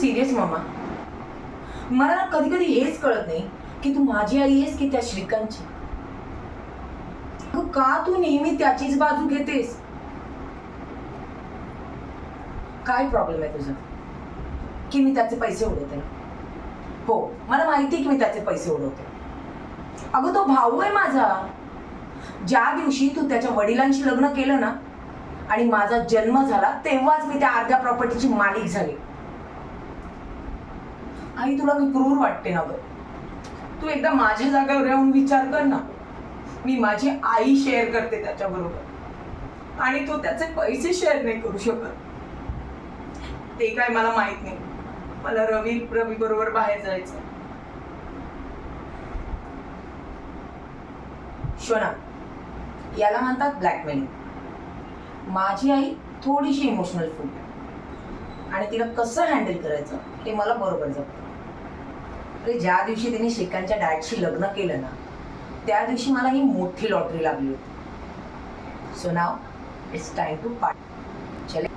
Serious मामा? मला ना कधी कधी हेच कळत नाही की तू माझी आई आहेस की त्या श्रीकांतची. का तू नेहमी त्याचीच बाजू घेतेस? काय प्रॉब्लेम आहे तुझा की मी त्याचे पैसे उडवते? हो, मला माहिती आहे की मी त्याचे पैसे उडवते. अगं तो भाऊ आहे माझा. ज्या दिवशी तू त्याच्या वडिलांशी लग्न केलं ना आणि माझा जन्म झाला तेव्हाच मी त्या अर्ध्या प्रॉपर्टीची मालिक झाली. आई तुला मी क्रूर वाटते ना ग? तू एकदा माझ्या जागेवर येऊन विचार कर ना. मी माझी आई शेअर करते त्याच्याबरोबर आणि तो त्याचे पैसे शेअर नाही करू शकत. ते काय मला माहित नाही. मला रवी बरोबर बाहेर जायचं. शोना, याला म्हणतात ब्लॅकमेलिंग. माझी आई थोडीशी इमोशनल फूड आणि तिला कसं हँडल करायचं हे मला बरोबर जमतं. अरे ज्या दिवशी तिने श्रीकांतच्या डॅडशी लग्न केलं ना त्या दिवशी मला ही मोठी लॉटरी लागली होती. So now it's time to part. चले.